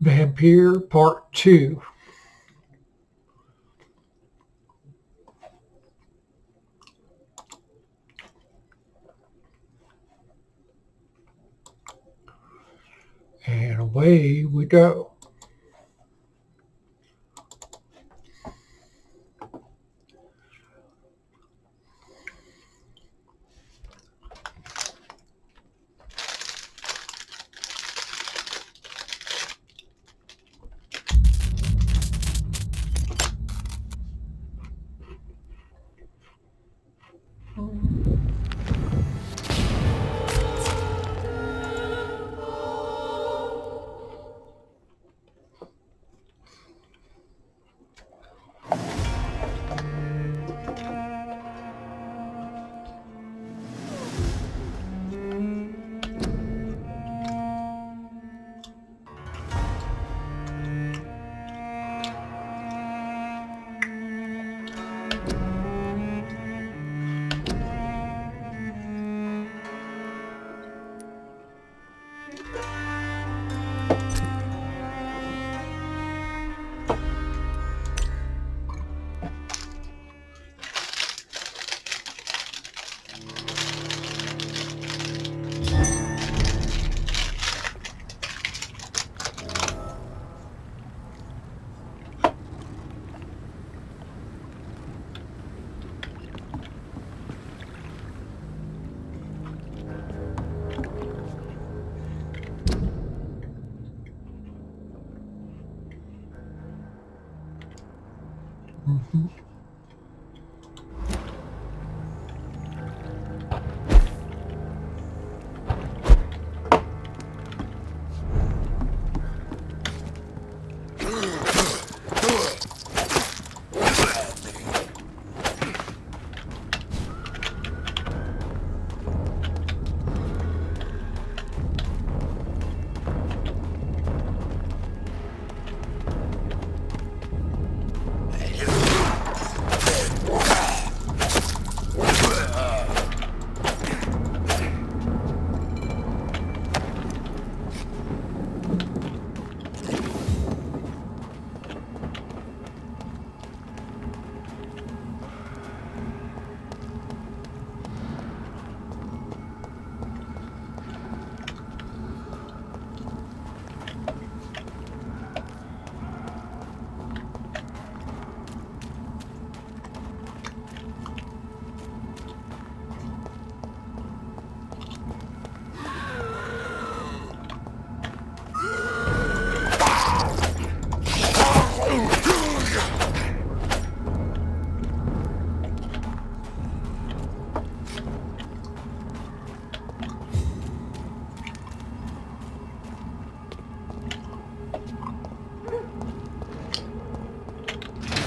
Vampyr Part 2. And away we go. Mm-hmm.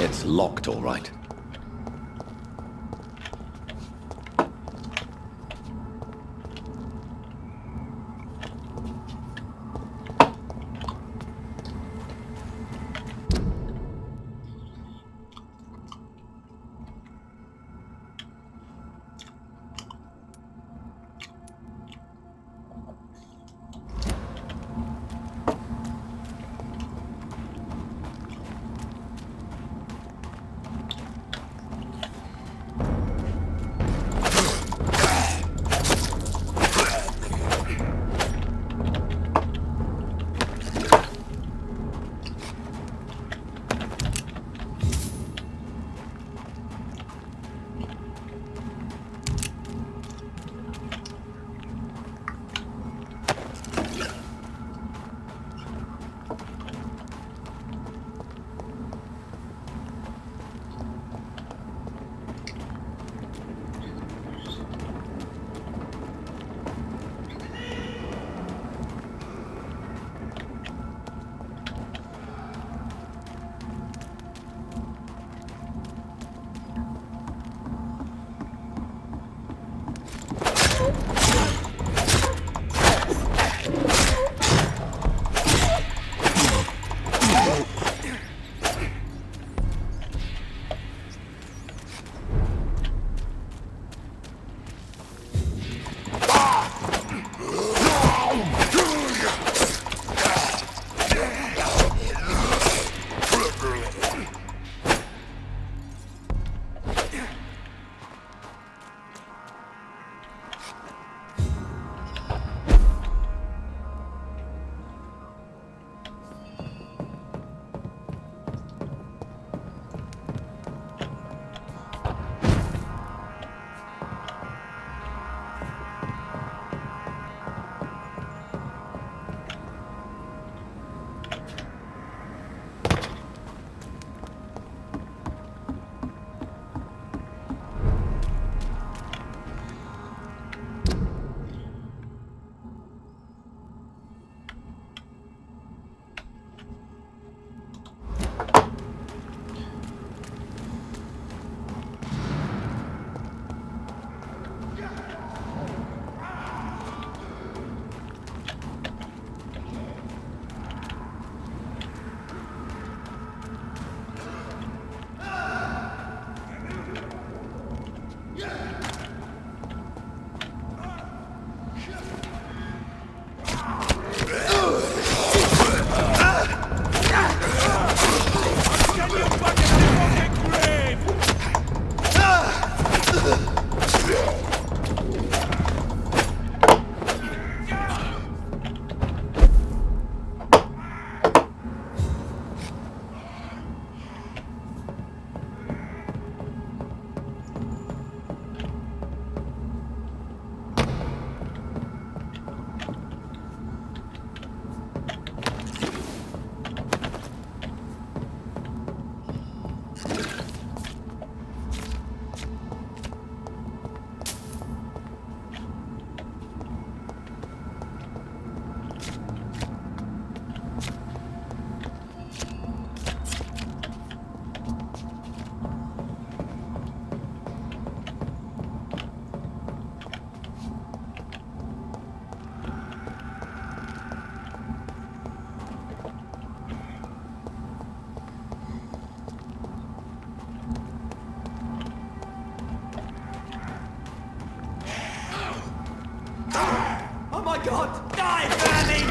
It's locked, all right. God! Die, Fanny!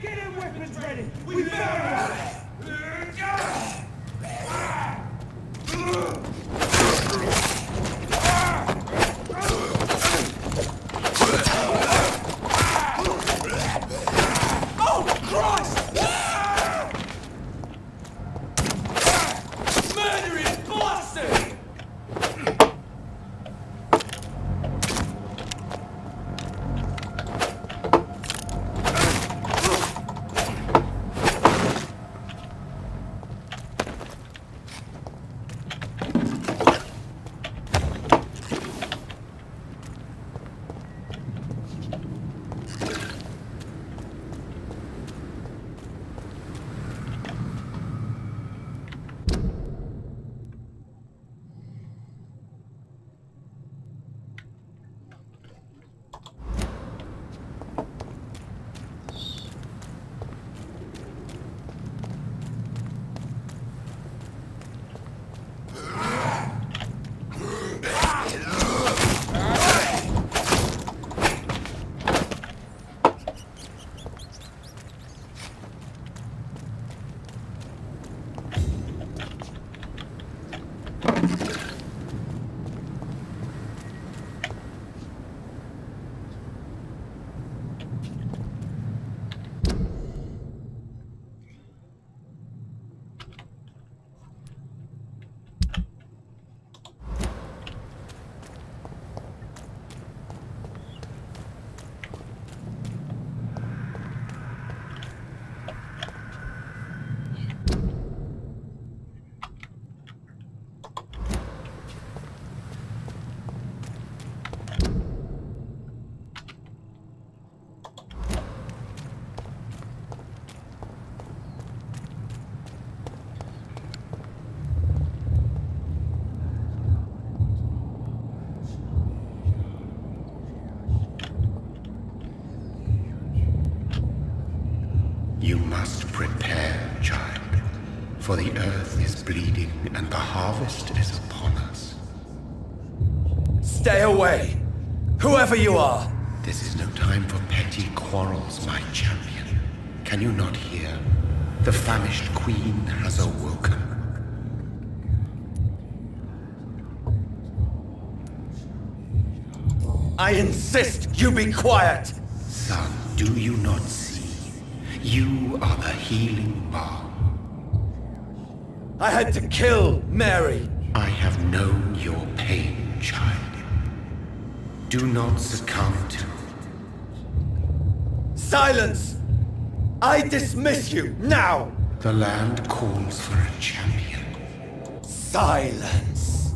Get your weapons ready! We better! Oh, Christ! Murdering bastard! You must prepare, child, for the earth is bleeding and the harvest is upon us. Stay away! Whoever you are! This is no time for petty quarrels, my champion. Can you not hear? The famished queen has awoken. I insist you be quiet! Son, do you not see? You are the healing balm. I had to kill Mary! I have known your pain, child. Do not succumb to Silence! I dismiss you, now! The land calls for a champion. Silence!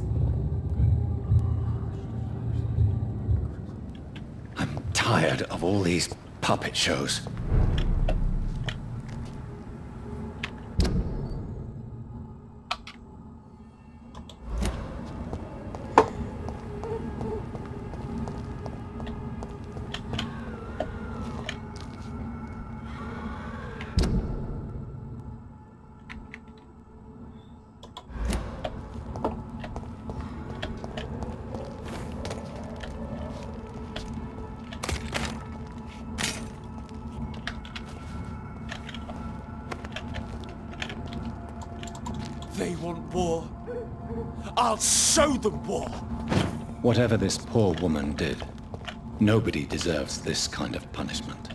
I'm tired of all these puppet shows. They want war. I'll show them war. Whatever this poor woman did, nobody deserves this kind of punishment.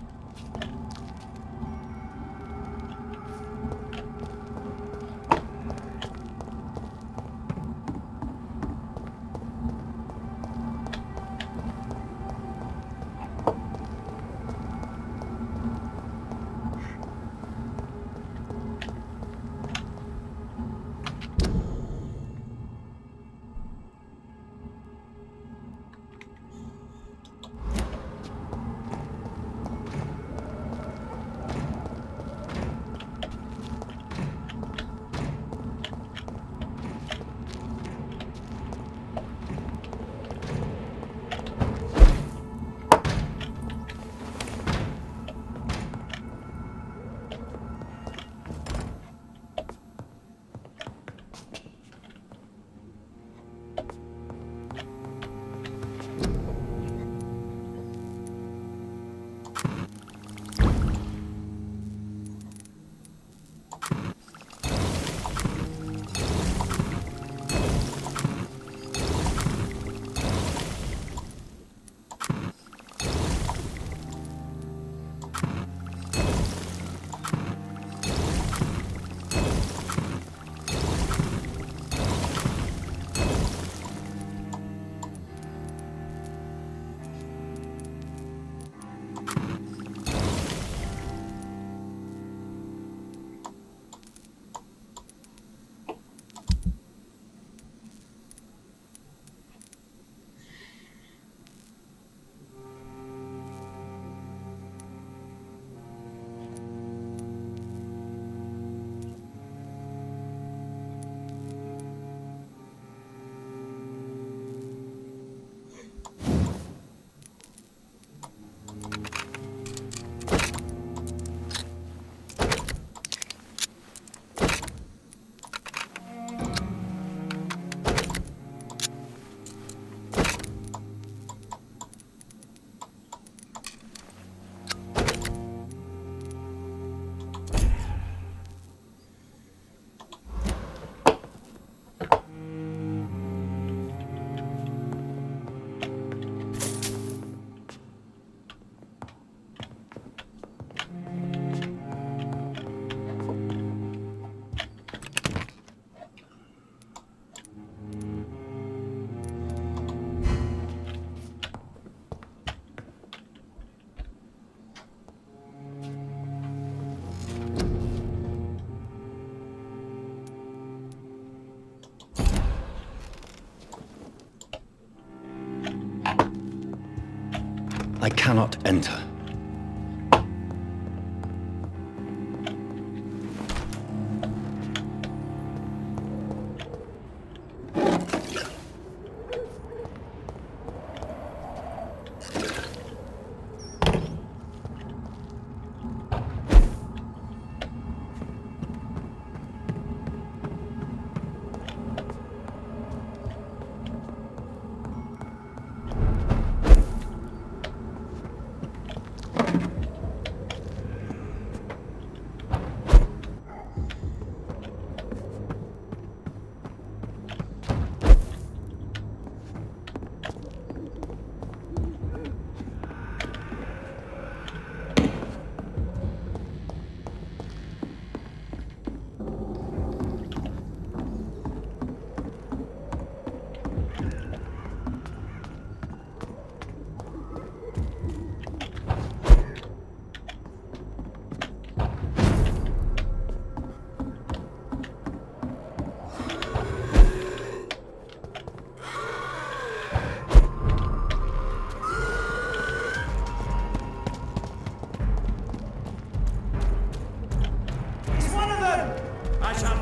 I cannot enter.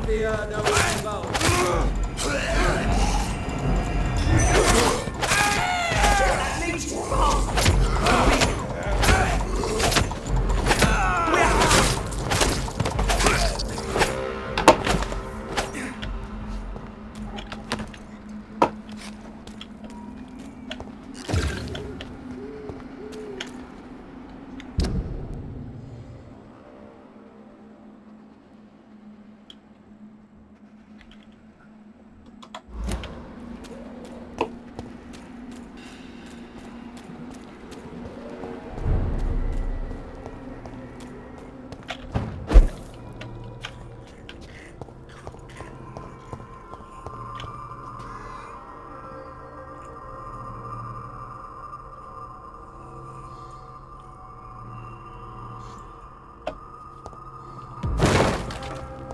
Vampyr knows about.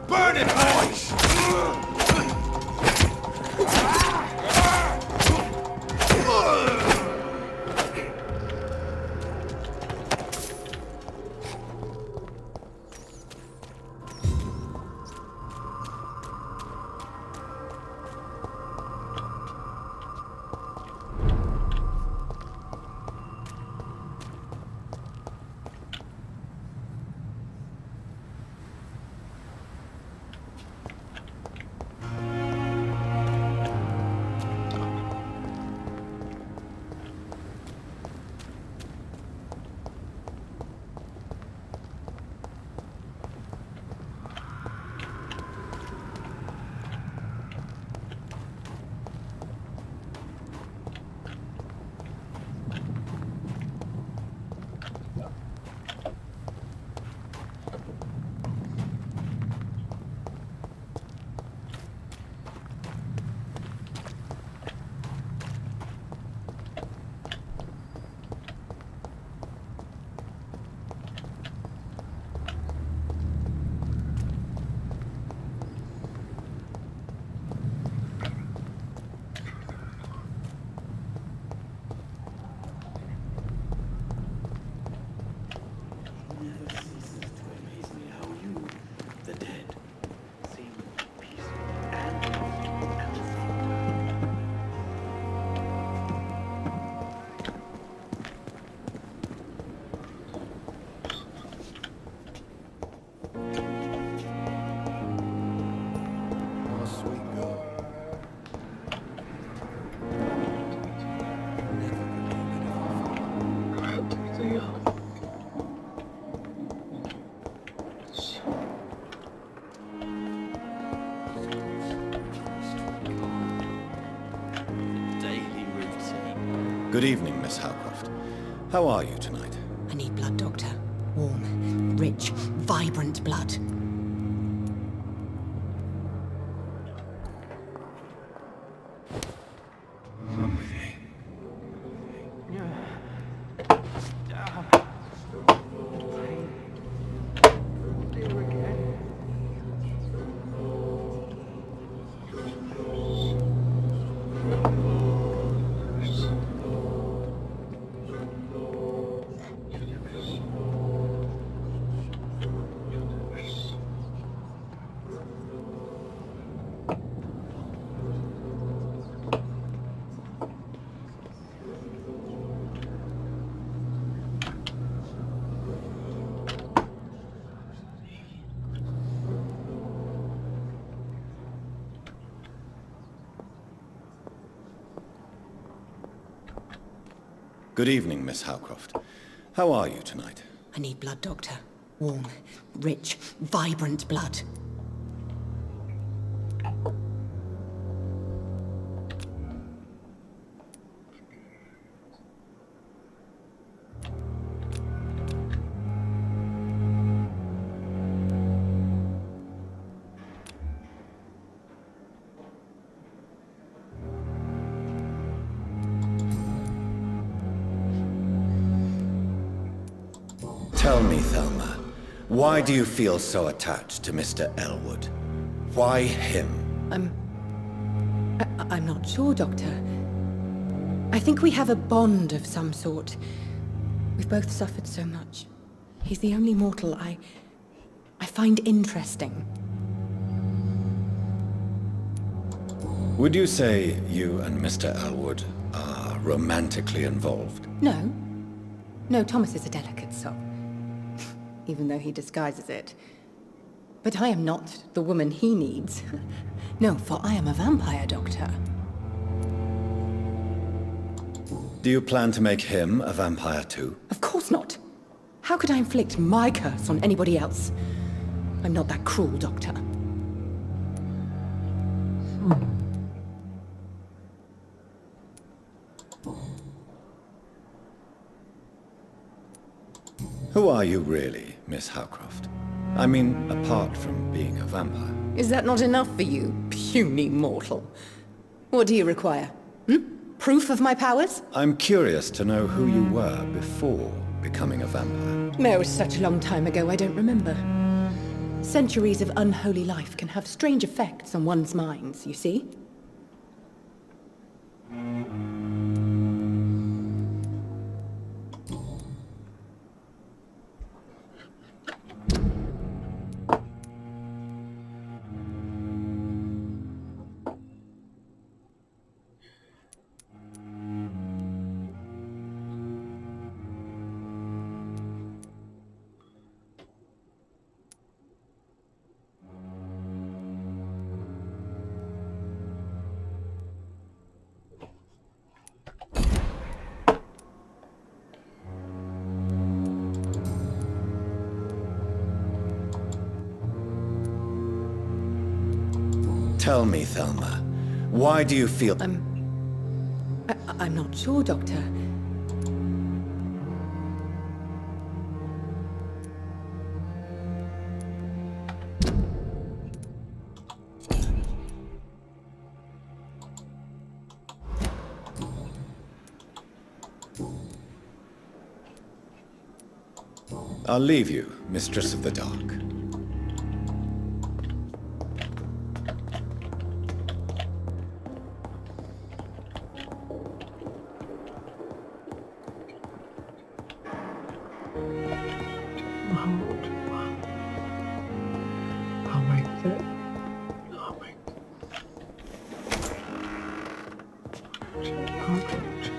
Burn it, boys! Good evening, Miss Howcroft. How are you tonight? I need blood, Doctor. Warm, rich, vibrant blood. Good evening, Miss Howcroft. How are you tonight? I need blood, Doctor. Warm, rich, vibrant blood. Tell me, Thelma, why do you feel so attached to Mr. Elwood? Why him? I'm not sure, Doctor. I think we have a bond of some sort. We've both suffered so much. He's the only mortal I find interesting. Would you say you and Mr. Elwood are romantically involved? No. No, Thomas is a delicate soul. Even though he disguises it. But I am not the woman he needs. No, for I am a vampire, Doctor. Do you plan to make him a vampire too? Of course not. How could I inflict my curse on anybody else? I'm not that cruel, Doctor. Who are you really, Miss Howcroft? I mean, apart from being a vampire. Is that not enough for you, puny mortal? What do you require? Proof of my powers? I'm curious to know who you were before becoming a vampire. It was such a long time ago, I don't remember. Centuries of unholy life can have strange effects on one's minds, you see? Tell me, Thelma, why do you feel... I'm not sure, Doctor. I'll leave you, Mistress of the Dark. I'll make that. I'll make contract.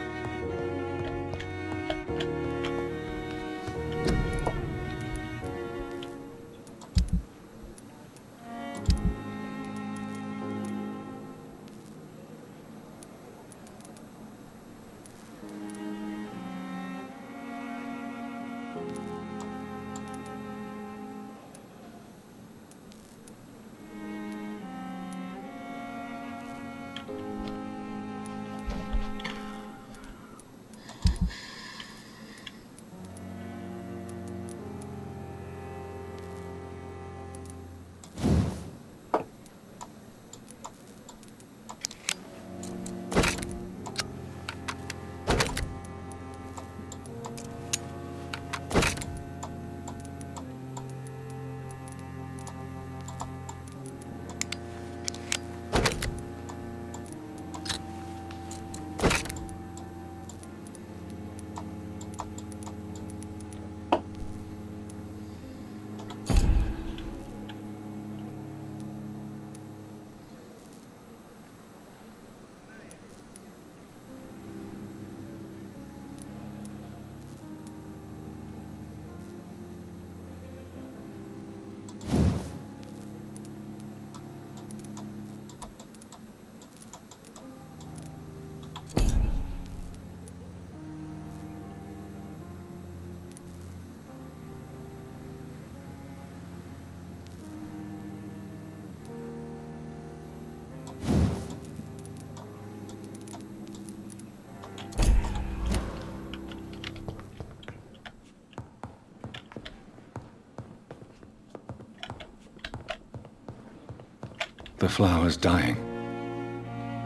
The flower's dying.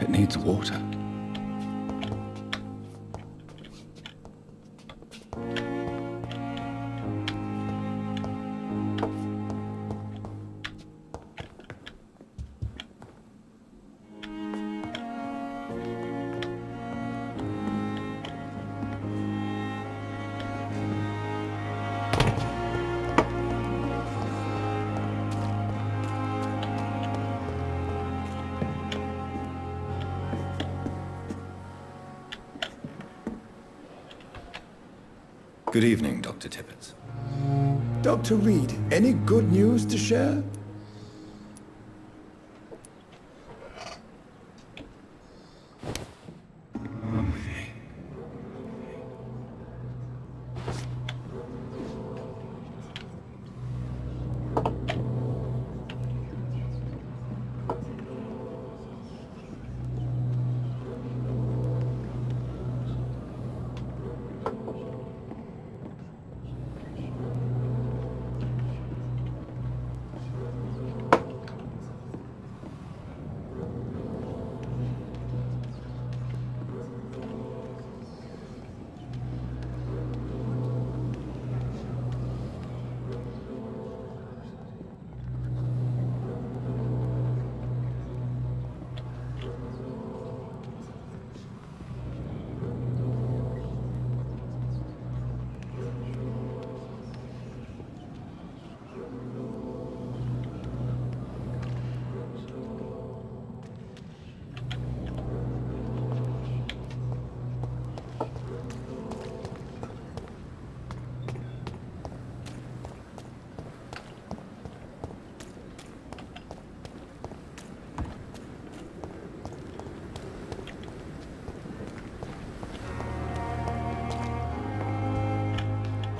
It needs water. Good evening, Dr. Tippett. Dr. Reed, any good news to share?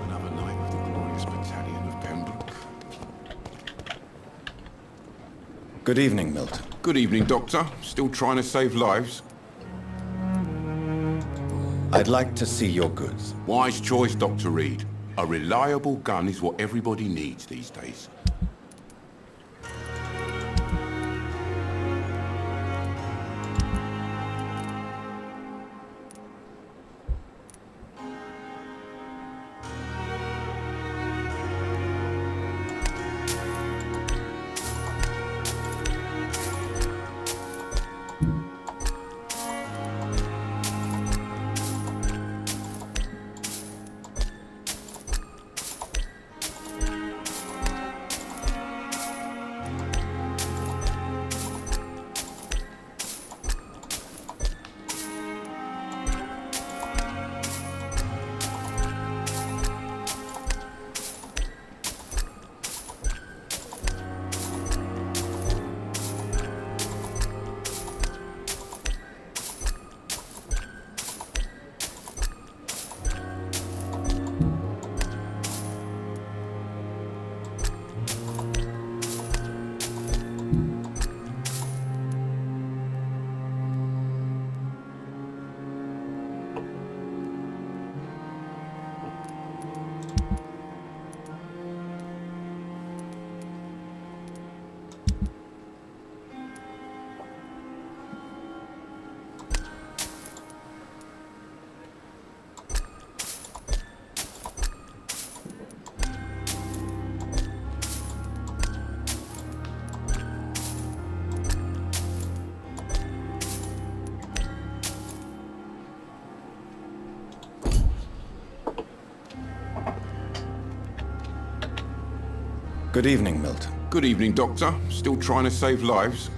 Another night with the glorious battalion of Pembroke. Good evening, Milton. Good evening, Doctor. Still trying to save lives? I'd like to see your goods. Wise choice, Dr. Reed. A reliable gun is what everybody needs these days. Good evening, Milton. Good evening, Doctor. Still trying to save lives?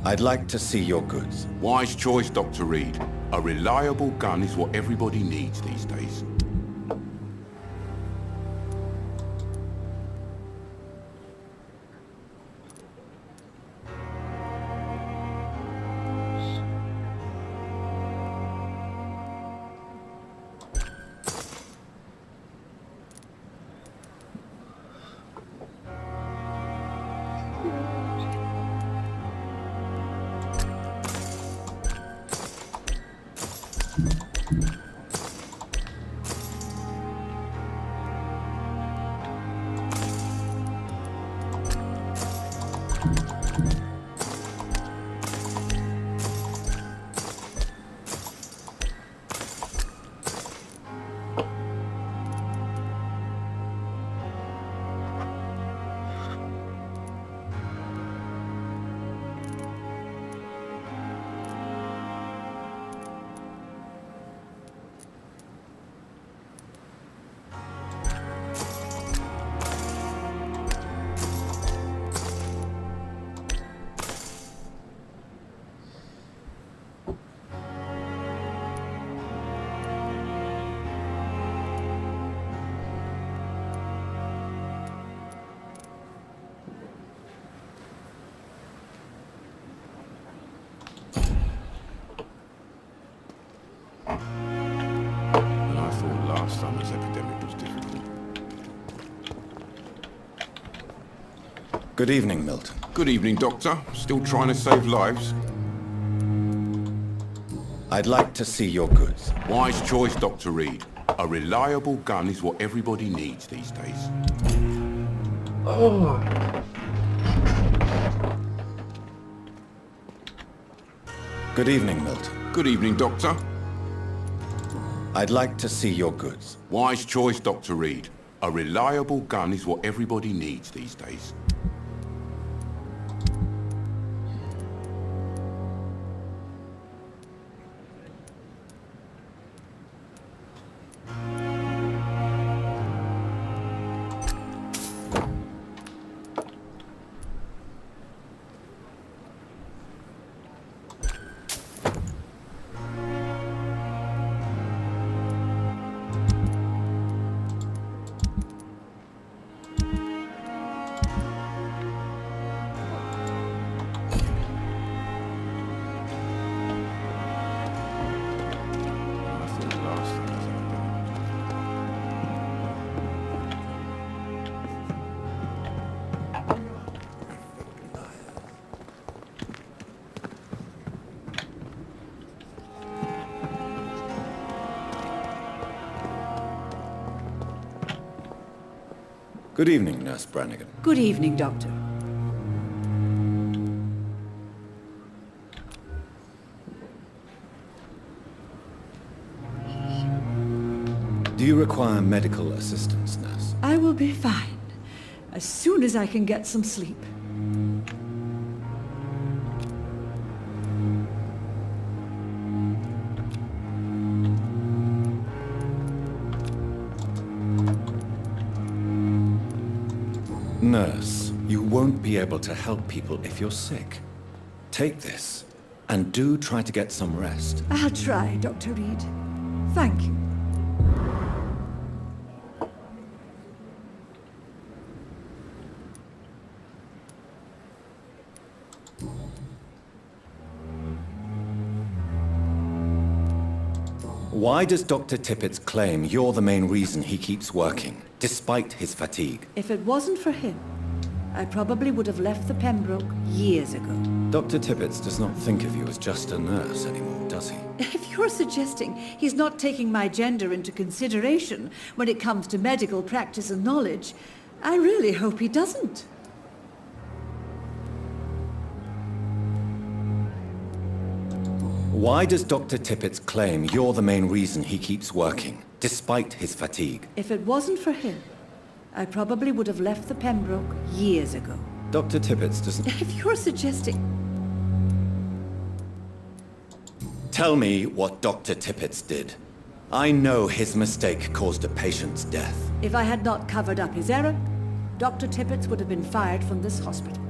I'd like to see your goods. Wise choice, Dr. Reed. A reliable gun is what everybody needs these days. Good evening, Milton. Good evening, Doctor. Still trying to save lives? I'd like to see your goods. Wise choice, Dr. Reed. A reliable gun is what everybody needs these days. Oh, Good evening, Milton. Good evening, Doctor. I'd like to see your goods. Wise choice, Dr. Reed. A reliable gun is what everybody needs these days. Good evening, Nurse Brannigan. Good evening, Doctor. Do you require medical assistance, Nurse? I will be fine, as soon as I can get some sleep. Nurse, you won't be able to help people if you're sick. Take this, and do try to get some rest. I'll try, Dr. Reed. Thank you. Why does Dr. Tippett's claim you're the main reason he keeps working, despite his fatigue? If it wasn't for him, I probably would have left the Pembroke years ago. Dr. Tippett does not think of you as just a nurse anymore, does he? If you're suggesting he's not taking my gender into consideration when it comes to medical practice and knowledge, I really hope he doesn't. Why does Dr. Tippett's claim you're the main reason he keeps working, despite his fatigue? If it wasn't for him, I probably would have left the Pembroke years ago. Dr. Tippett doesn't... If you're suggesting... Tell me what Dr. Tippett did. I know his mistake caused a patient's death. If I had not covered up his error, Dr. Tippett would have been fired from this hospital.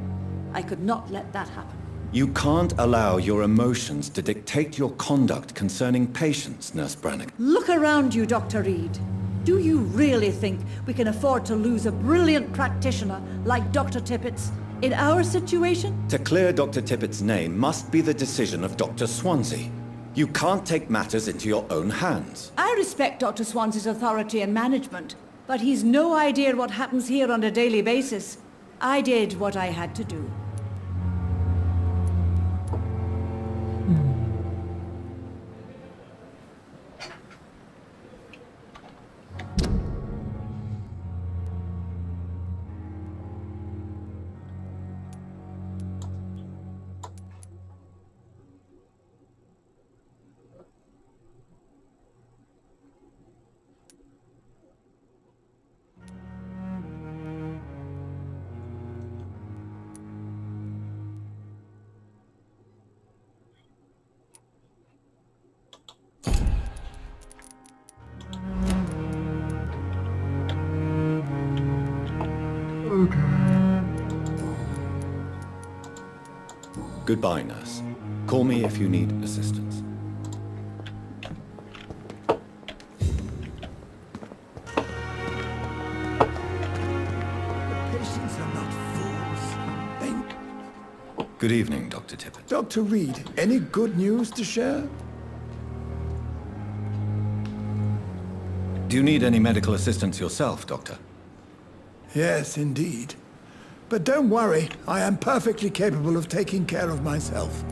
I could not let that happen. You can't allow your emotions to dictate your conduct concerning patients, Nurse Brannigan. Look around you, Dr. Reed. Do you really think we can afford to lose a brilliant practitioner like Dr. Tippett's in our situation? To clear Dr. Tippett's name must be the decision of Dr. Swansea. You can't take matters into your own hands. I respect Dr. Swansea's authority and management, but he's no idea what happens here on a daily basis. I did what I had to do. Goodbye, nurse. Call me if you need assistance. Patients are not fools. They... Good evening, Dr. Tippett. Dr. Reed, any good news to share? Do you need any medical assistance yourself, Doctor? Yes, indeed. But don't worry, I am perfectly capable of taking care of myself.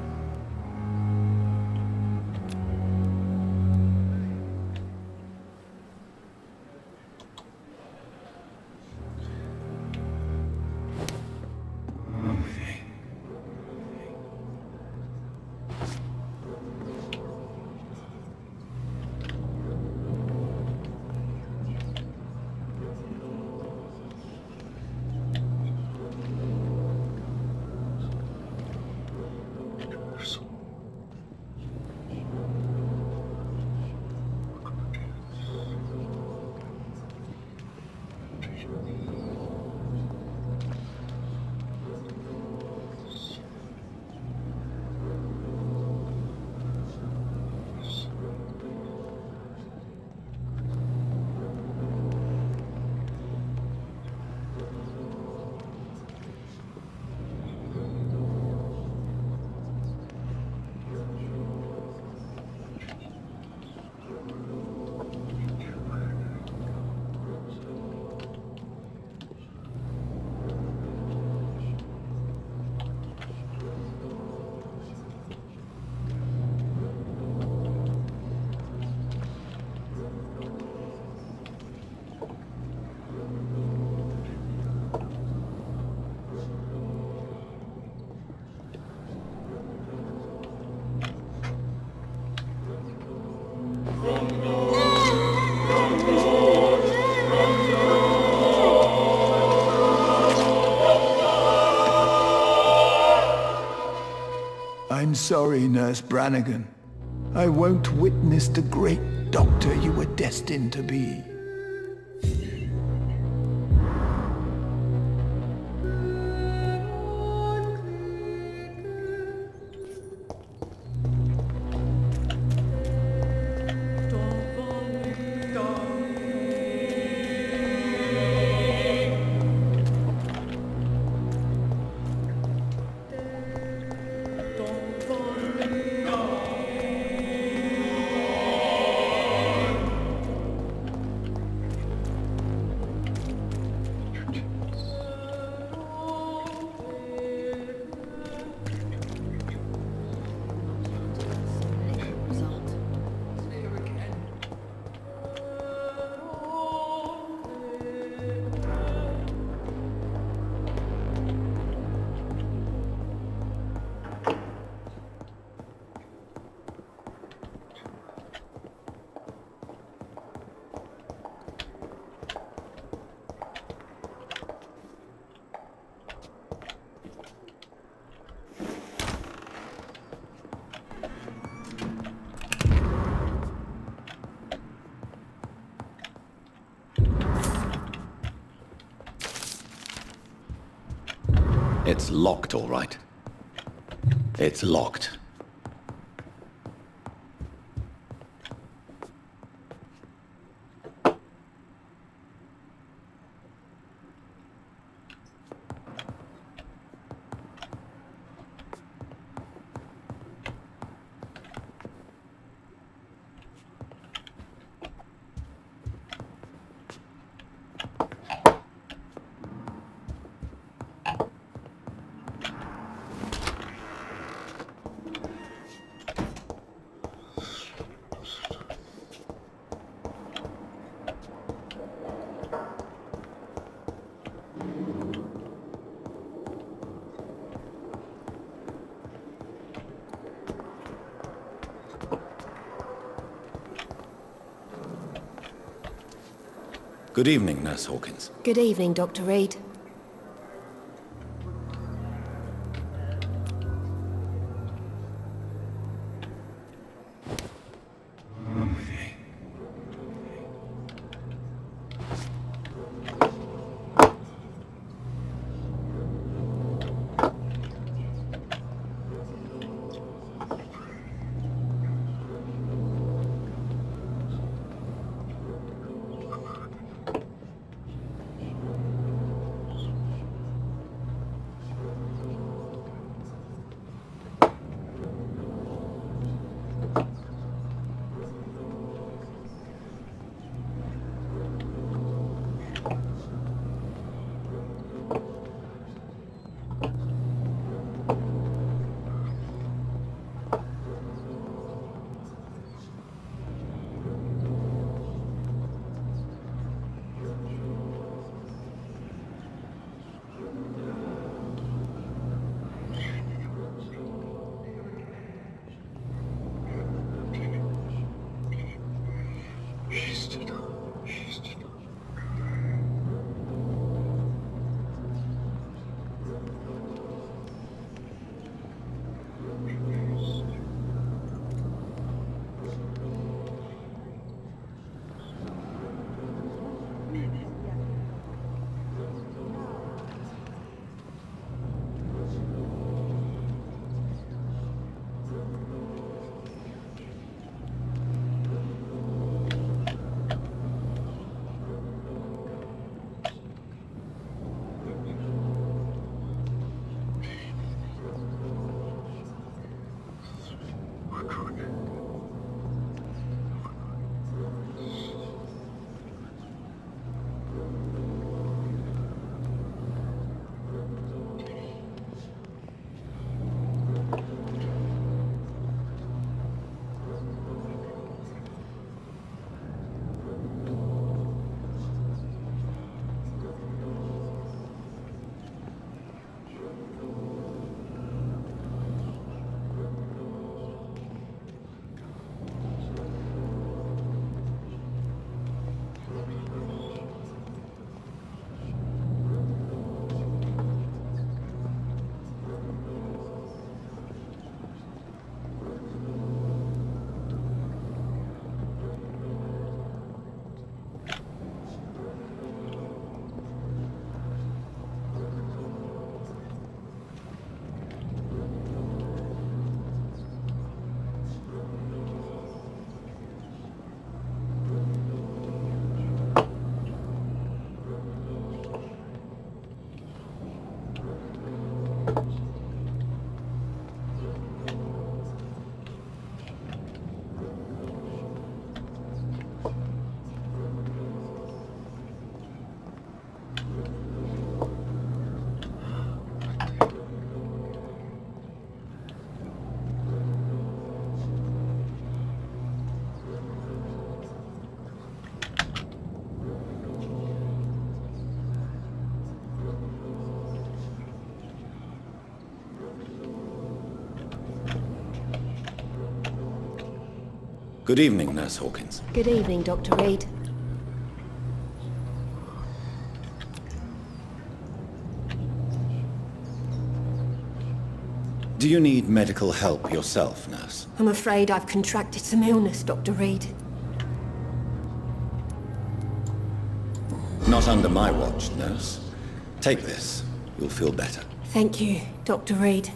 I'm sorry, Nurse Brannigan. I won't witness the great doctor you were destined to be. It's locked, all right. It's locked. Good evening, Nurse Hawkins. Good evening, Dr. Reed. Good evening, Nurse Hawkins. Good evening, Dr. Reed. Do you need medical help yourself, nurse? I'm afraid I've contracted some illness, Dr. Reed. Not under my watch, nurse. Take this. You'll feel better. Thank you, Dr. Reed.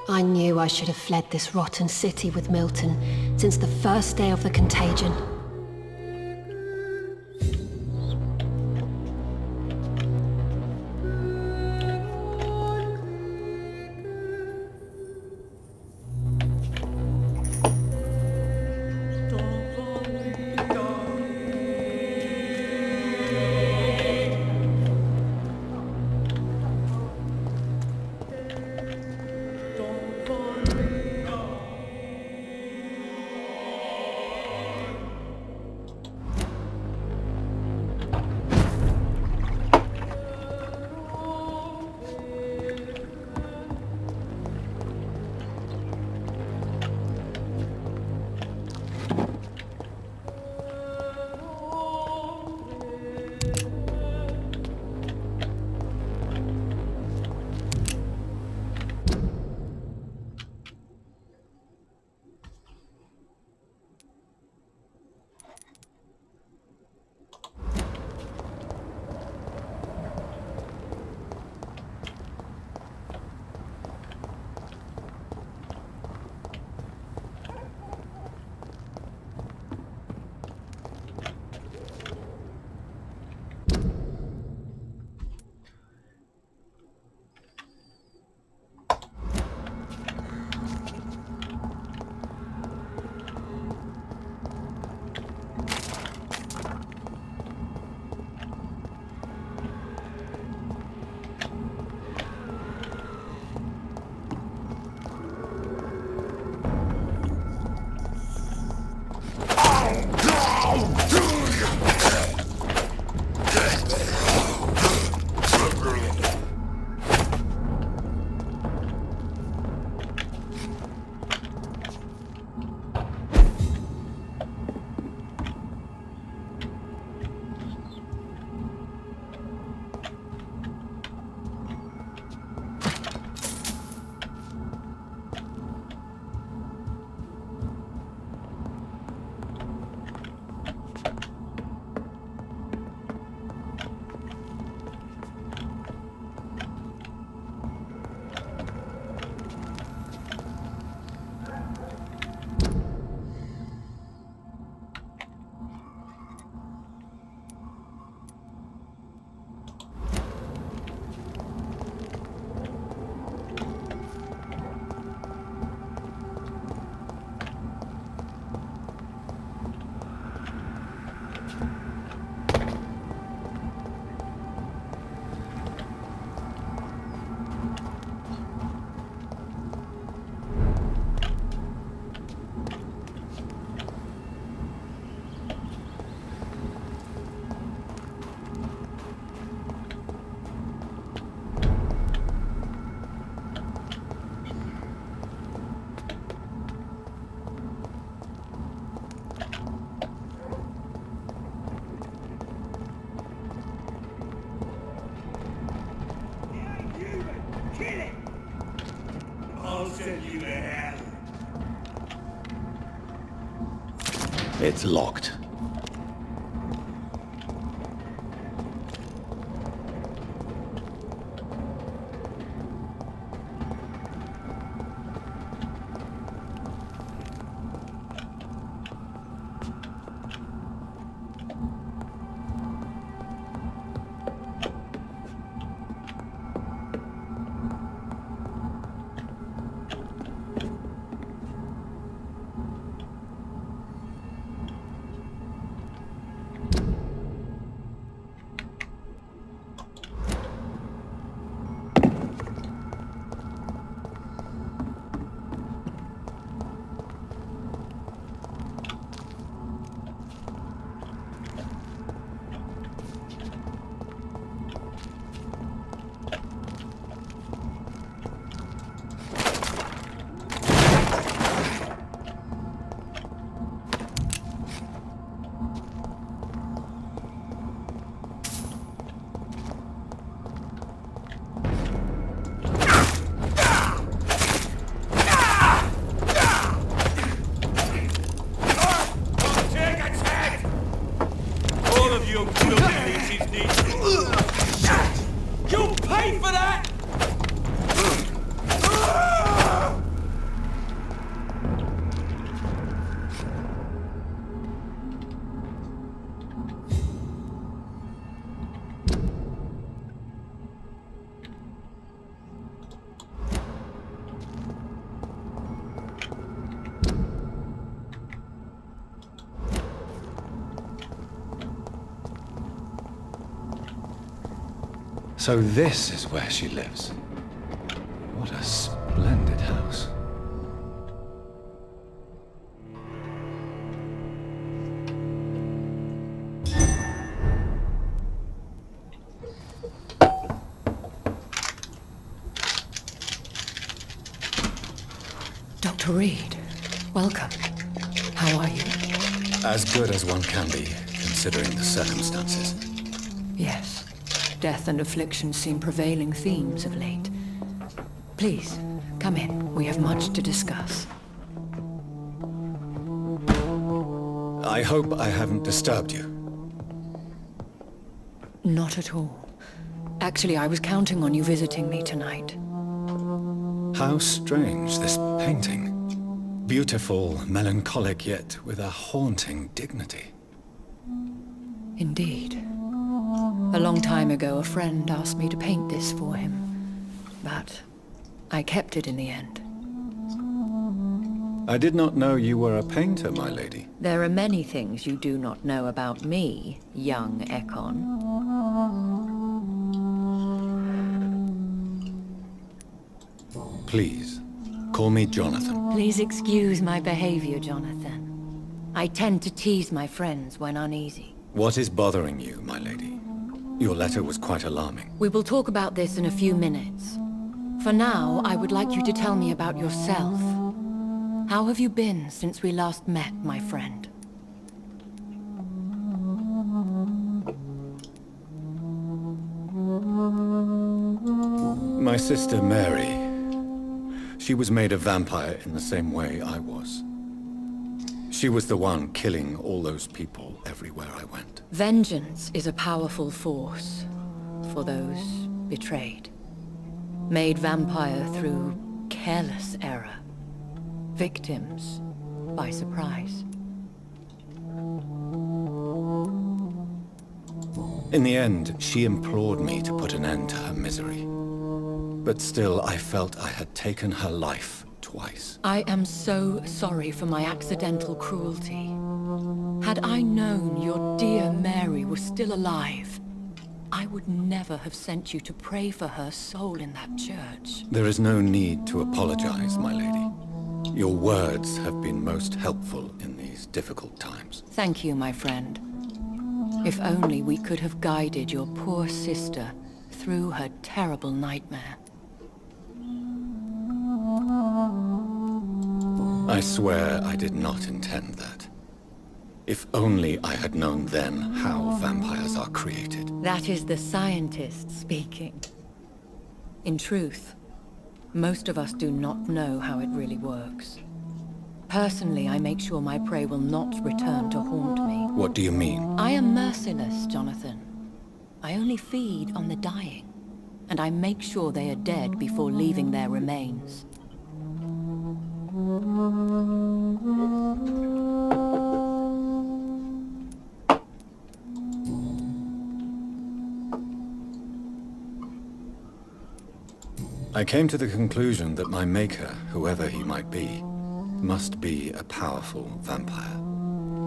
I knew I should have fled this rotten city with Milton since the first day of the contagion. It's locked. duties need... You'll pay for that! So this is where she lives. What a splendid house. Dr. Reed, welcome. How are you? As good as one can be, considering the circumstances. Yes. Death and affliction seem prevailing themes of late. Please, come in. We have much to discuss. I hope I haven't disturbed you. Not at all. Actually, I was counting on you visiting me tonight. How strange, this painting. Beautiful, melancholic, yet with a haunting dignity. Indeed. A long time ago, a friend asked me to paint this for him, but I kept it in the end. I did not know you were a painter, my lady. There are many things you do not know about me, young Ekon. Please, call me Jonathan. Please excuse my behavior, Jonathan. I tend to tease my friends when uneasy. What is bothering you, my lady? Your letter was quite alarming. We will talk about this in a few minutes. For now, I would like you to tell me about yourself. How have you been since we last met, my friend? My sister Mary. She was made a vampire in the same way I was. She was the one killing all those people everywhere I went. Vengeance is a powerful force for those betrayed. Made vampire through careless error. Victims by surprise. In the end, she implored me to put an end to her misery. But still, I felt I had taken her life twice. I am so sorry for my accidental cruelty. Had I known your dear Mary was still alive, I would never have sent you to pray for her soul in that church. There is no need to apologize, my lady. Your words have been most helpful in these difficult times. Thank you, my friend. If only we could have guided your poor sister through her terrible nightmare. I swear I did not intend that. If only I had known then how vampires are created. That is the scientist speaking. In truth, most of us do not know how it really works. Personally, I make sure my prey will not return to haunt me. What do you mean? I am merciless, Jonathan. I only feed on the dying, and I make sure they are dead before leaving their remains. I came to the conclusion that my maker, whoever he might be, must be a powerful vampire.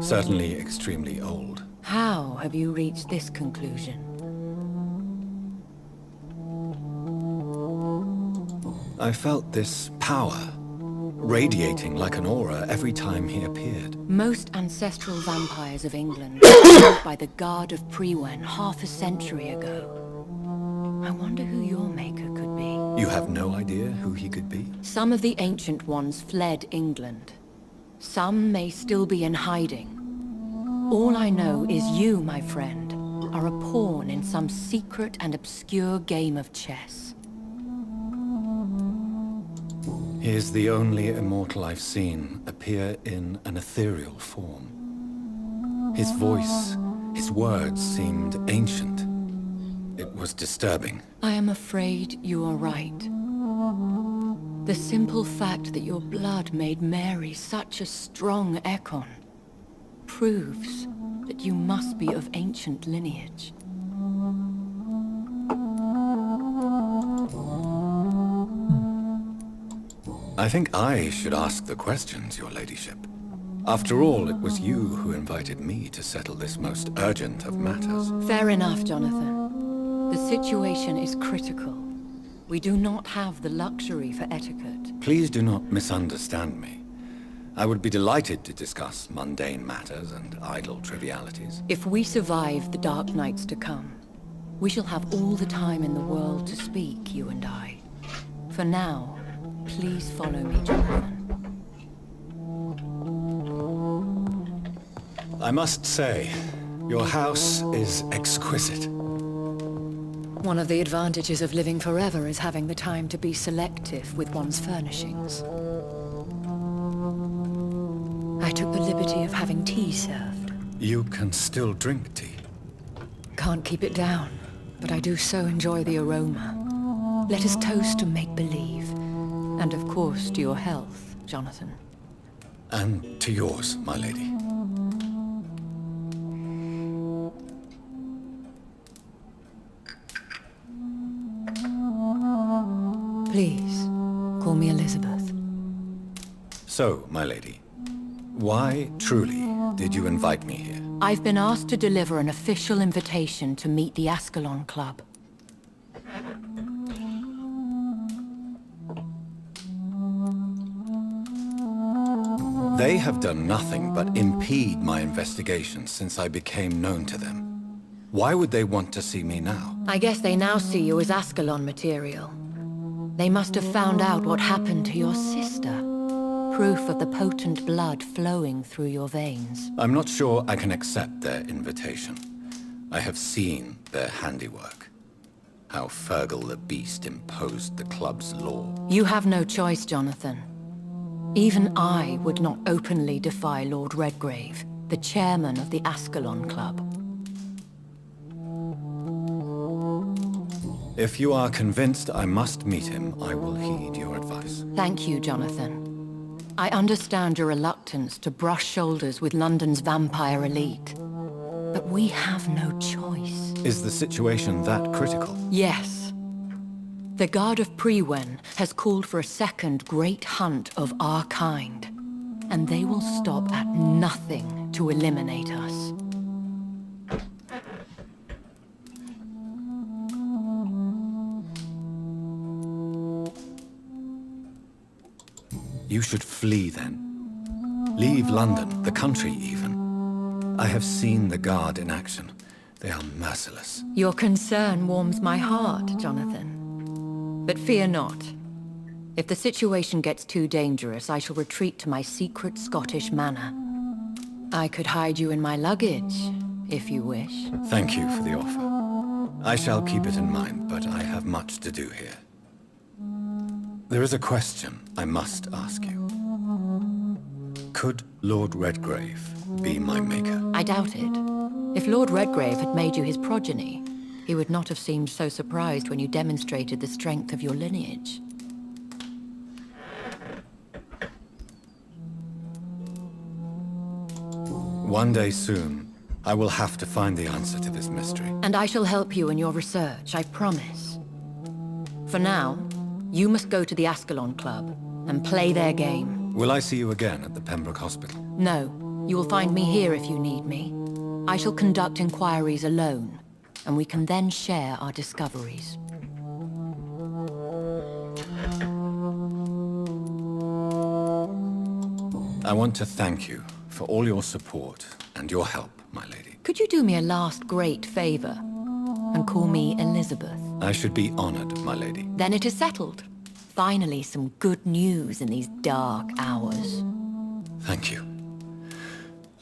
Certainly extremely old. How have you reached this conclusion? I felt this power radiating like an aura every time he appeared. Most ancestral vampires of England were killed by the Guard of Prewen half a century ago. I wonder who your maker could be. You have no idea who he could be? Some of the ancient ones fled England. Some may still be in hiding. All I know is you, my friend, are a pawn in some secret and obscure game of chess. He is the only immortal I've seen appear in an ethereal form. His voice, His words seemed ancient. It was disturbing. I am afraid you are right. The simple fact that your blood made Mary such a strong Ekon proves that you must be of ancient lineage. I think I should ask the questions, your ladyship. After all, it was you who invited me to settle this most urgent of matters. Fair enough, Jonathan. The situation is critical. We do not have the luxury for etiquette. Please do not misunderstand me. I would be delighted to discuss mundane matters and idle trivialities. If we survive the dark nights to come, we shall have all the time in the world to speak, you and I. For now, please follow me, Jonathan. I must say, your house is exquisite. One of the advantages of living forever is having the time to be selective with one's furnishings. I took the liberty of having tea served. You can still drink tea. Can't keep it down, but I do so enjoy the aroma. Let us toast to make-believe. And of course, to your health, Jonathan. And to yours, my lady. Please, call me Elizabeth. So, my lady, why, truly, did you invite me here? I've been asked to deliver an official invitation to meet the Ascalon Club. They have done nothing but impede my investigations since I became known to them. Why would they want to see me now? I guess they now see you as Ascalon material. They must have found out what happened to your sister. Proof of the potent blood flowing through your veins. I'm not sure I can accept their invitation. I have seen their handiwork. How Fergal the Beast imposed the club's law. You have no choice, Jonathan. Even I would not openly defy Lord Redgrave, the chairman of the Ascalon Club. If you are convinced I must meet him, I will heed your advice. Thank you, Jonathan. I understand your reluctance to brush shoulders with London's vampire elite. But we have no choice. Is the situation that critical? Yes. The Guard of Prewen has called for a second great hunt of our kind. And they will stop at nothing to eliminate us. You should flee then. Leave London, the country even. I have seen the Guard in action. They are merciless. Your concern warms my heart, Jonathan. But fear not. If the situation gets too dangerous, I shall retreat to my secret Scottish manor. I could hide you in my luggage, if you wish. Thank you for the offer. I shall keep it in mind, but I have much to do here. There is a question I must ask you. Could Lord Redgrave be my maker? I doubt it. If Lord Redgrave had made you his progeny, he would not have seemed so surprised when you demonstrated the strength of your lineage. One day soon, I will have to find the answer to this mystery. And I shall help you in your research, I promise. For now, you must go to the Ascalon Club and play their game. Will I see you again at the Pembroke Hospital? No, you will find me here if you need me. I shall conduct inquiries alone, and we can then share our discoveries. I want to thank you for all your support and your help, my lady. Could you do me a last great favor and call me Elizabeth? I should be honored, my lady. Then it is settled. Finally, some good news in these dark hours. Thank you.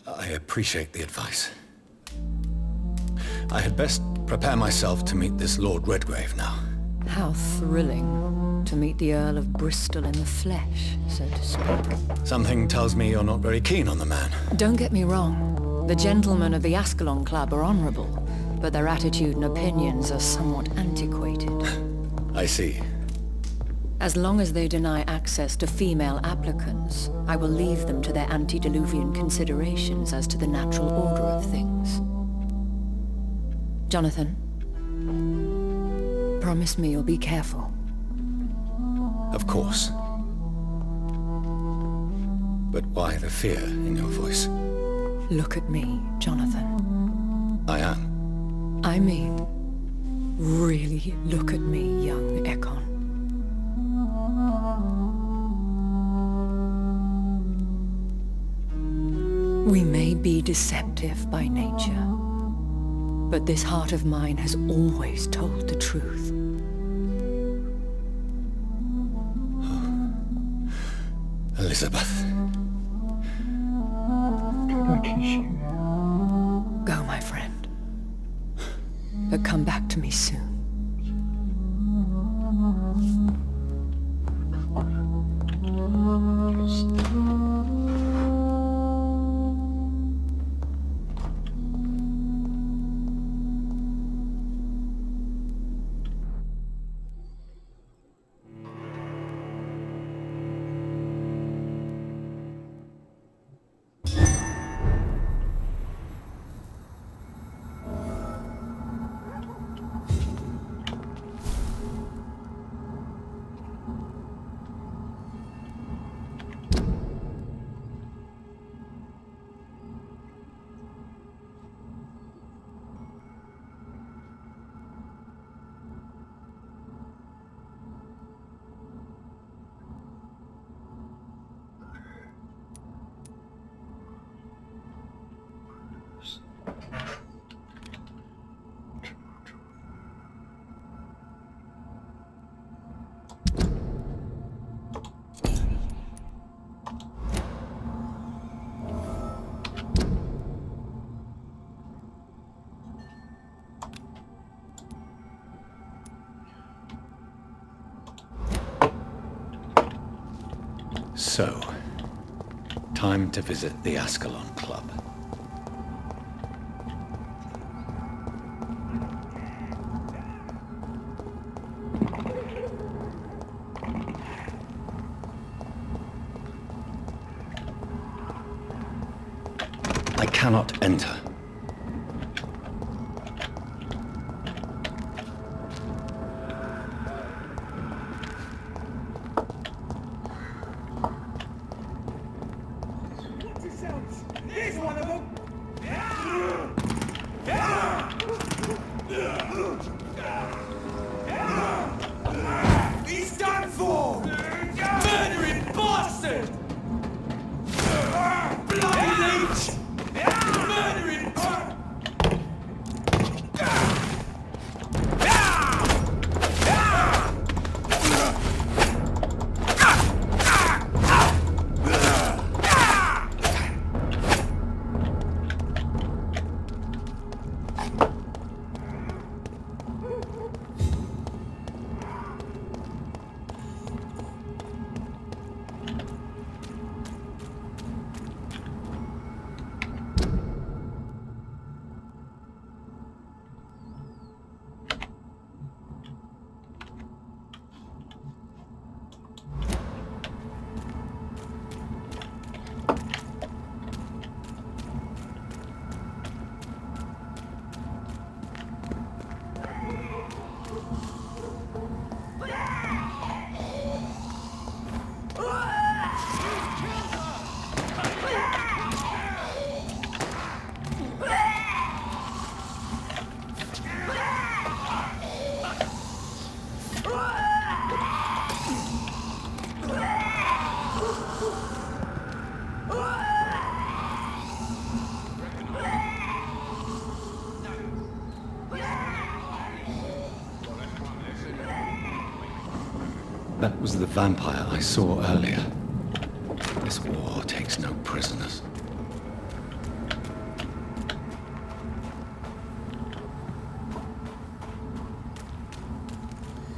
I appreciate the advice. I had best prepare myself to meet this Lord Redgrave now. How thrilling to meet the Earl of Bristol in the flesh, so to speak. Something tells me you're not very keen on the man. Don't get me wrong. The gentlemen of the Ascalon Club are honorable, but their attitude and opinions are somewhat antiquated. I see. As long as they deny access to female applicants, I will leave them to their antediluvian considerations as to the natural order of things. Jonathan, promise me you'll be careful. Of course. But why the fear in your voice? Look at me, Jonathan. I am. I mean, really look at me, young Ekon. We may be deceptive by nature, but this heart of mine has always told the truth. Elizabeth. I can shoot. Go, my friend. But come back to me soon. So, time to visit the Ascalon Club. I cannot enter. Here's one of them! He's done for! Murdering bastard! Bloody leech! Murdering... That was the vampire I saw earlier. This war takes no prisoners.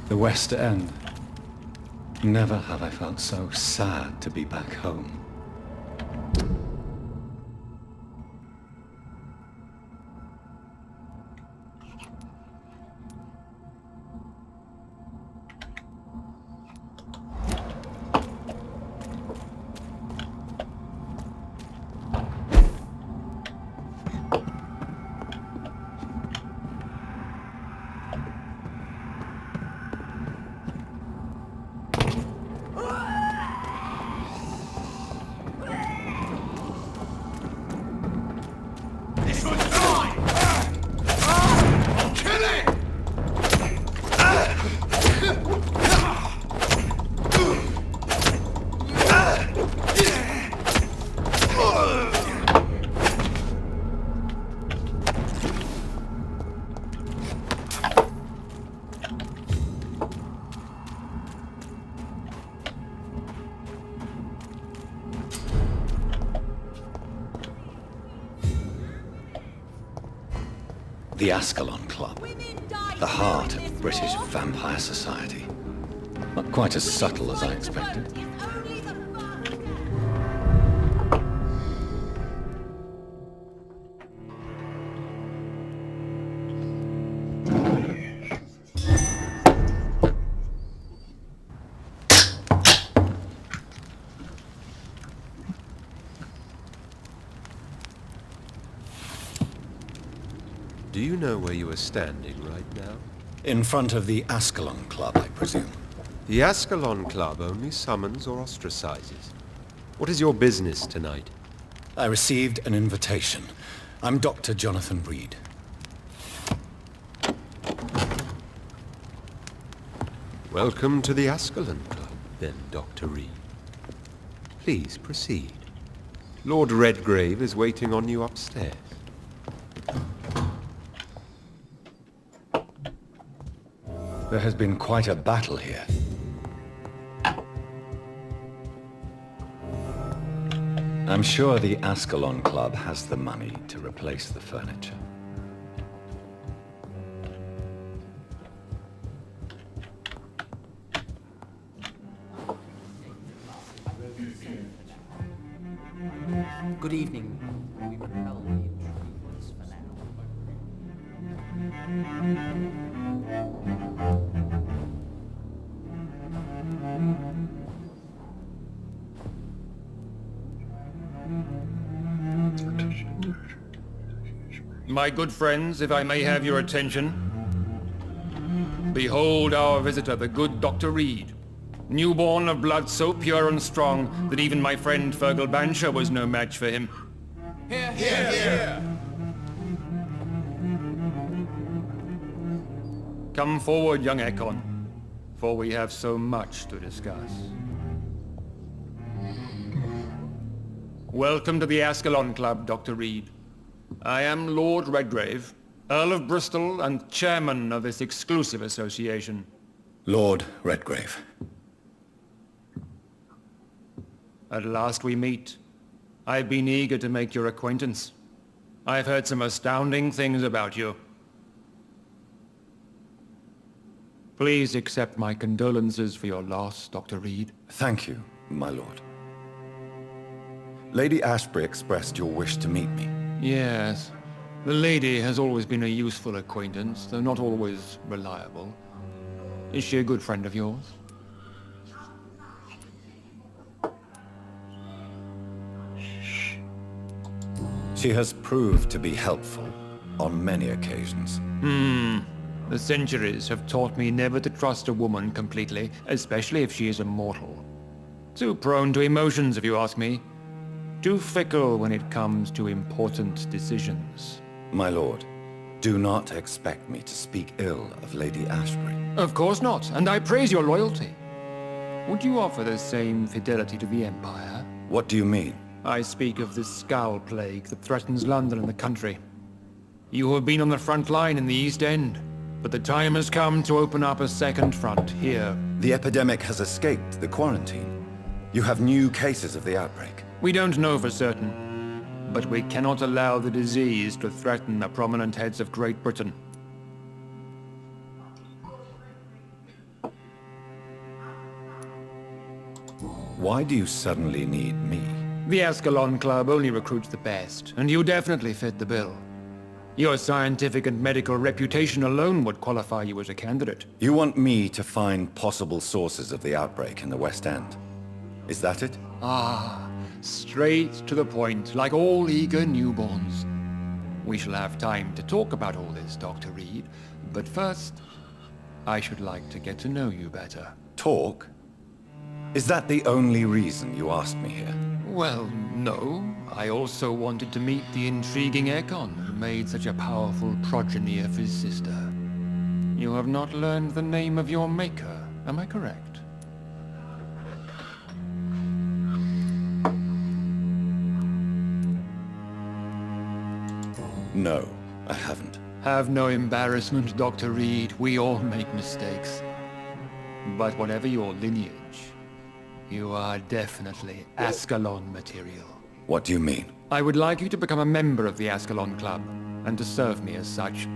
The West End. Never have I felt so sad to be back home. The Ascalon Club. The heart of British vampire society. Not quite as subtle as I expected. Do you know where you are standing right now? In front of the Ascalon Club, I presume. The Ascalon Club only summons or ostracizes. What is your business tonight? I received an invitation. I'm Dr. Jonathan Reed. Welcome to the Ascalon Club, then, Dr. Reed. Please proceed. Lord Redgrave is waiting on you upstairs. There has been quite a battle here. I'm sure the Ascalon Club has the money to replace the furniture. Good evening. We repel the intruders for now. My good friends, if I may have your attention. Behold our visitor, the good Dr. Reed. Newborn of blood so pure and strong that even my friend Fergal Bansher was no match for him. Here, here, here! Come forward, young Ekon, for we have so much to discuss. Welcome to the Ascalon Club, Dr. Reed. I am Lord Redgrave, Earl of Bristol and chairman of this exclusive association. Lord Redgrave. At last we meet. I've been eager to make your acquaintance. I've heard some astounding things about you. Please accept my condolences for your loss, Dr. Reed. Thank you, my lord. Lady Ashbury expressed your wish to meet me. Yes. The lady has always been a useful acquaintance, though not always reliable. Is she a good friend of yours? She has proved to be helpful on many occasions. The centuries have taught me never to trust a woman completely, especially if she is a mortal. Too prone to emotions, if you ask me. Too fickle when it comes to important decisions. My lord, do not expect me to speak ill of Lady Ashbury. Of course not, and I praise your loyalty. Would you offer the same fidelity to the Empire? What do you mean? I speak of the Scowl Plague that threatens London and the country. You have been on the front line in the East End, but the time has come to open up a second front here. The epidemic has escaped the quarantine. You have new cases of the outbreak. We don't know for certain, but we cannot allow the disease to threaten the prominent heads of Great Britain. Why do you suddenly need me? The Ascalon Club only recruits the best, and you definitely fit the bill. Your scientific and medical reputation alone would qualify you as a candidate. You want me to find possible sources of the outbreak in the West End. Is that it? Ah, straight to the point, like all eager newborns. We shall have time to talk about all this, Dr. Reed, but first, I should like to get to know you better. Talk? Is that the only reason you asked me here? Well, no. I also wanted to meet the intriguing Ekon, who made such a powerful progeny of his sister. You have not learned the name of your maker, am I correct? No, I haven't. Have no embarrassment, Dr. Reed. We all make mistakes. But whatever your lineage, you are definitely Ascalon material. What do you mean? I would like you to become a member of the Ascalon Club, and to serve me as such.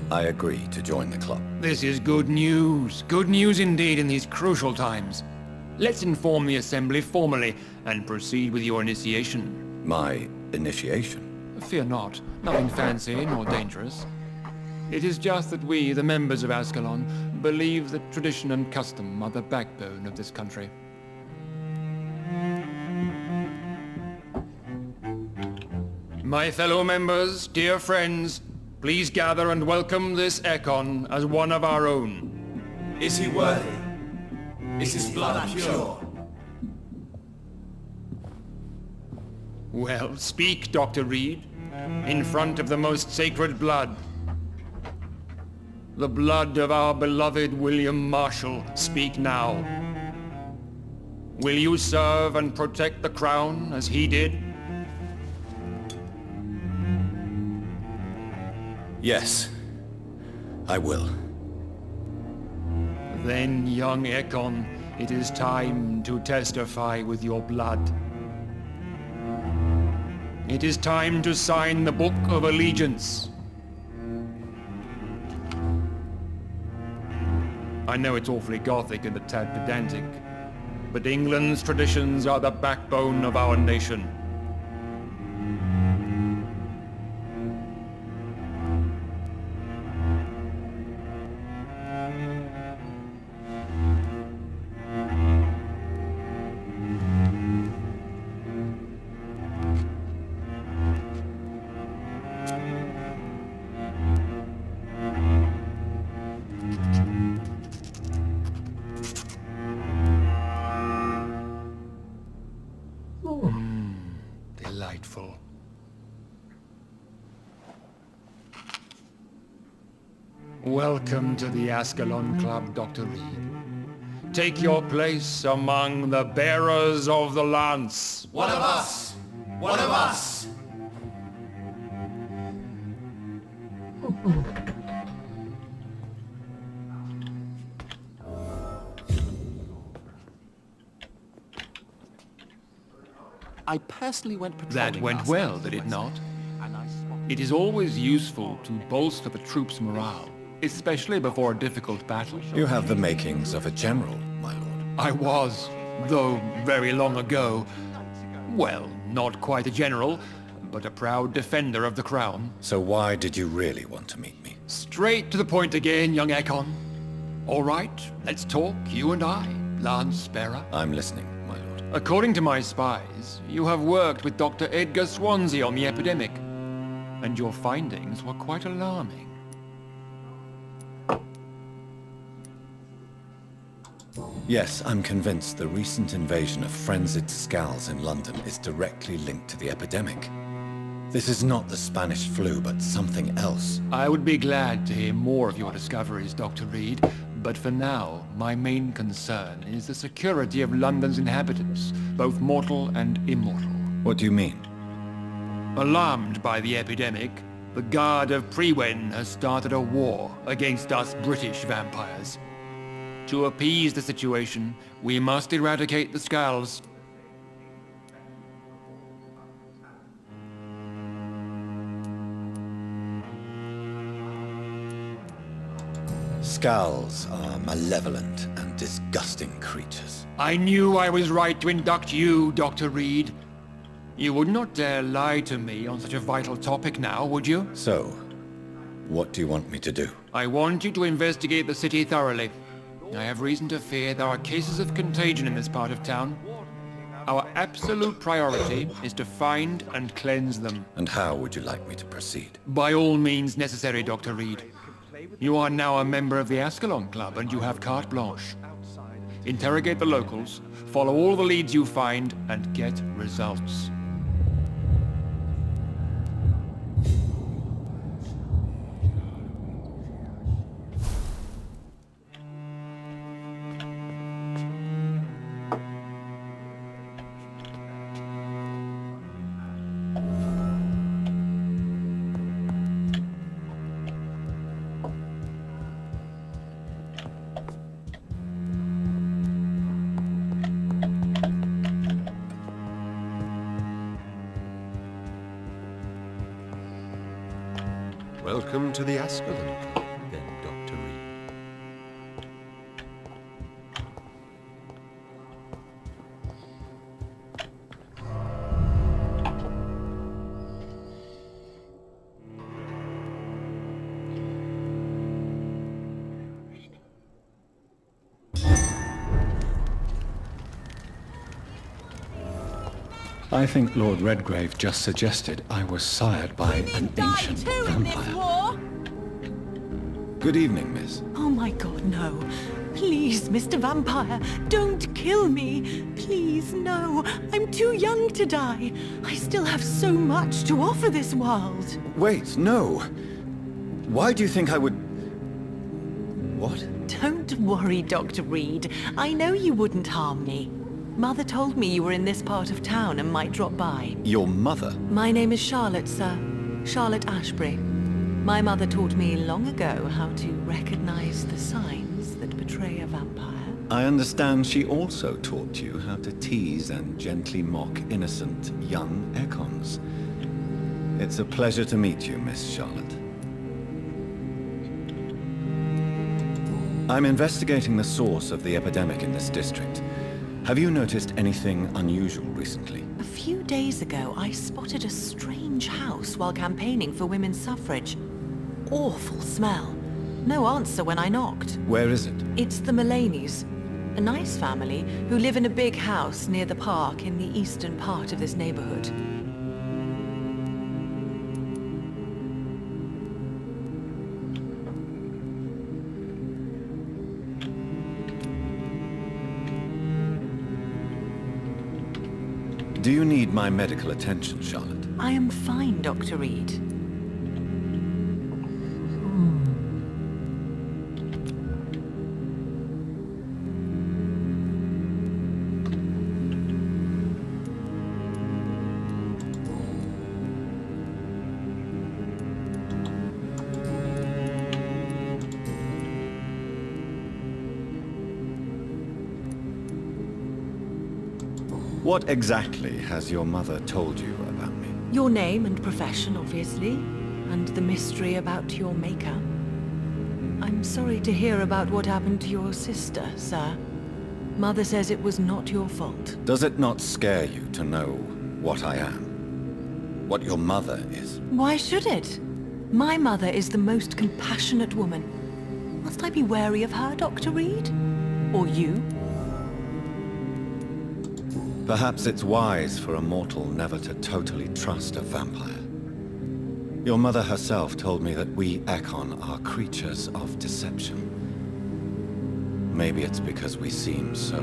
I agree to join the club. This is good news. Good news indeed in these crucial times. Let's inform the Assembly formally, and proceed with your initiation. My initiation? Fear not. Nothing fancy nor dangerous. It is just that we, the members of Ascalon, believe that tradition and custom are the backbone of this country. My fellow members, dear friends, please gather and welcome this Ekon as one of our own. Is he worthy? Is his blood pure? Well, speak, Dr. Reed, in front of the most sacred blood. The blood of our beloved William Marshall, speak now. Will you serve and protect the crown as he did? Yes, I will. Then, young Ekon, it is time to testify with your blood. It is time to sign the Book of Allegiance. I know it's awfully gothic and a tad pedantic, but England's traditions are the backbone of our nation. Delightful. Welcome to the Ascalon Club, Dr. Reed. Take your place among the bearers of the lance. One of us! One of us! I personally went patrolling. That went last well, night did it not? and I spotted... It is always useful to bolster the troops' morale, especially before a difficult battle. You have the makings of a general, my lord. I was, though very long ago. Well, not quite a general, but a proud defender of the crown. So why did you really want to meet me? Straight to the point again, young Ekon. All right, let's talk, you and I, Lance Sparrow. I'm listening, my lord. According to my spies, you have worked with Dr. Edgar Swansea on the epidemic, and your findings were quite alarming. Yes, I'm convinced the recent invasion of frenzied Scals in London is directly linked to the epidemic. This is not the Spanish flu, but something else. I would be glad to hear more of your discoveries, Dr. Reed, but for now, my main concern is the security of London's inhabitants, both mortal and immortal. What do you mean? Alarmed by the epidemic, the Guard of Prewen has started a war against us British vampires. To appease the situation, we must eradicate the Scals. Scals are malevolent and disgusting creatures. I knew I was right to induct you, Dr. Reed. You would not dare lie to me on such a vital topic now, would you? So, what do you want me to do? I want you to investigate the city thoroughly. I have reason to fear there are cases of contagion in this part of town. Our absolute priority is to find and cleanse them. And how would you like me to proceed? By all means necessary, Dr. Reed. You are now a member of the Ascalon Club and you have carte blanche. Interrogate the locals, follow all the leads you find, and get results. Welcome to the Ascalon Club, then, Dr. Reed. I think Lord Redgrave just suggested I was sired by an ancient vampire. Good evening, miss. Oh my god, no. Please, Mr. Vampire, don't kill me. Please, no. I'm too young to die. I still have so much to offer this world. Wait, no. Why do you think I would... What? Don't worry, Dr. Reed. I know you wouldn't harm me. Mother told me you were in this part of town and might drop by. Your mother? My name is Charlotte, sir. Charlotte Ashbury. My mother taught me long ago how to recognize the signs that betray a vampire. I understand she also taught you how to tease and gently mock innocent young Ekons. It's a pleasure to meet you, Miss Charlotte. I'm investigating the source of the epidemic in this district. Have you noticed anything unusual recently? A few days ago, I spotted a strange house while campaigning for women's suffrage. Awful smell. No answer when I knocked. Where is it? It's the Mullaneys, a nice family who live in a big house near the park in the eastern part of this neighborhood. Do you need my medical attention, Charlotte? I am fine, Dr. Reed. What exactly has your mother told you about me? Your name and profession, obviously, and the mystery about your maker. I'm sorry to hear about what happened to your sister, sir. Mother says it was not your fault. Does it not scare you to know what I am? What your mother is? Why should it? My mother is the most compassionate woman. Must I be wary of her, Dr. Reed? Or you? Perhaps it's wise for a mortal never to totally trust a vampire. Your mother herself told me that we Ekon are creatures of deception. Maybe it's because we seem so...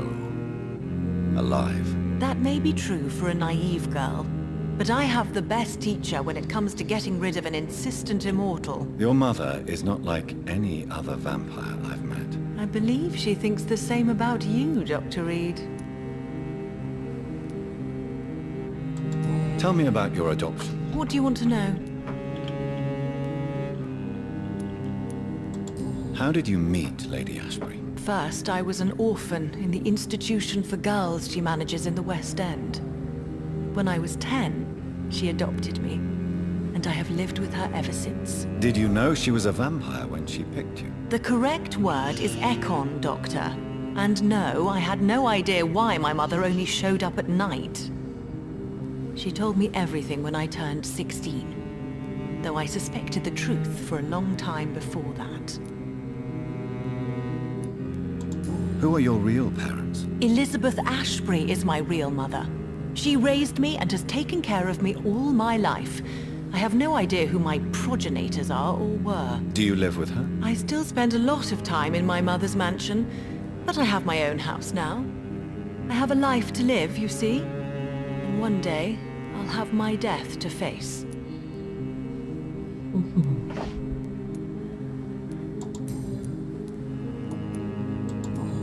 alive. That may be true for a naive girl, but I have the best teacher when it comes to getting rid of an insistent immortal. Your mother is not like any other vampire I've met. I believe she thinks the same about you, Dr. Reed. Tell me about your adoption. What do you want to know? How did you meet Lady Ashbury? First, I was an orphan in the institution for girls she manages in the West End. When I was 10, she adopted me, and I have lived with her ever since. Did you know she was a vampire when she picked you? The correct word is Ekon, Doctor. And no, I had no idea why my mother only showed up at night. She told me everything when I turned 16, though I suspected the truth for a long time before that. Who are your real parents? Elizabeth Ashbury is my real mother. She raised me and has taken care of me all my life. I have no idea who my progenitors are or were. Do you live with her? I still spend a lot of time in my mother's mansion, but I have my own house now. I have a life to live, you see. And one day, I'll have my death to face.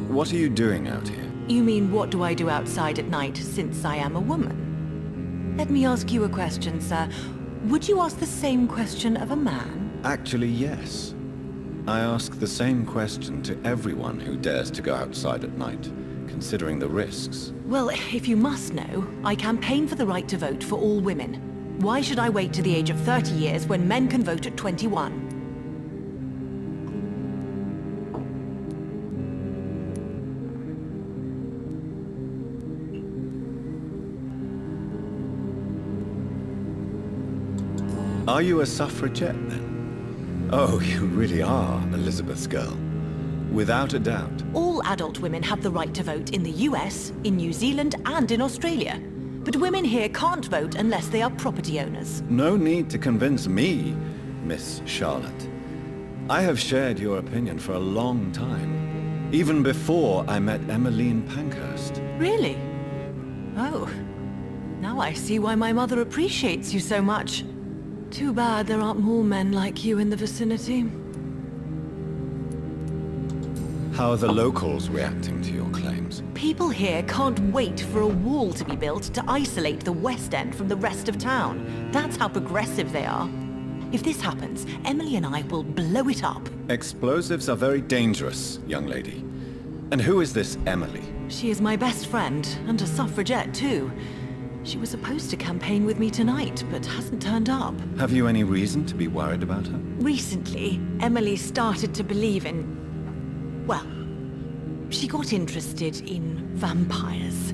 What are you doing out here? You mean what do I do outside at night since I am a woman? Let me ask you a question, sir. Would you ask the same question of a man? Actually, yes. I ask the same question to everyone who dares to go outside at night, considering the risks. Well, if you must know, I campaign for the right to vote for all women. Why should I wait to the age of 30 years when men can vote at 21? Are you a suffragette, then? Oh, you really are Elizabeth's girl. Without a doubt. All adult women have the right to vote in the US, in New Zealand, and in Australia. But women here can't vote unless they are property owners. No need to convince me, Miss Charlotte. I have shared your opinion for a long time. Even before I met Emmeline Pankhurst. Really? Oh. Now I see why my mother appreciates you so much. Too bad there aren't more men like you in the vicinity. How are the locals reacting to your claims? People here can't wait for a wall to be built to isolate the West End from the rest of town. That's how progressive they are. If this happens, Emily and I will blow it up. Explosives are very dangerous, young lady. And who is this Emily? She is my best friend, and a suffragette too. She was supposed to campaign with me tonight, but hasn't turned up. Have you any reason to be worried about her? Recently, Emily started to believe in... well, she got interested in vampires.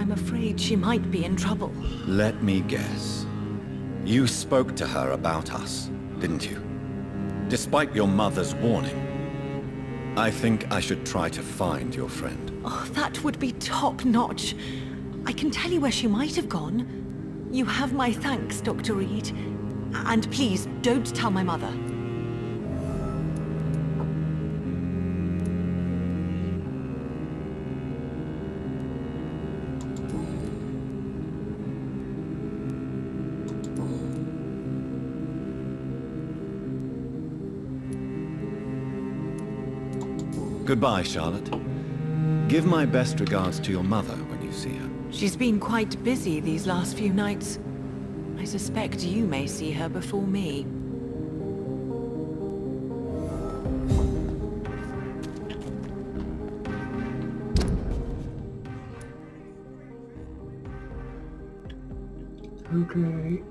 I'm afraid she might be in trouble. Let me guess. You spoke to her about us, didn't you? Despite your mother's warning. I think I should try to find your friend. Oh, that would be top-notch. I can tell you where she might have gone. You have my thanks, Dr. Reed. And please, don't tell my mother. Goodbye, Charlotte. Give my best regards to your mother when you see her. She's been quite busy these last few nights. I suspect you may see her before me. Okay,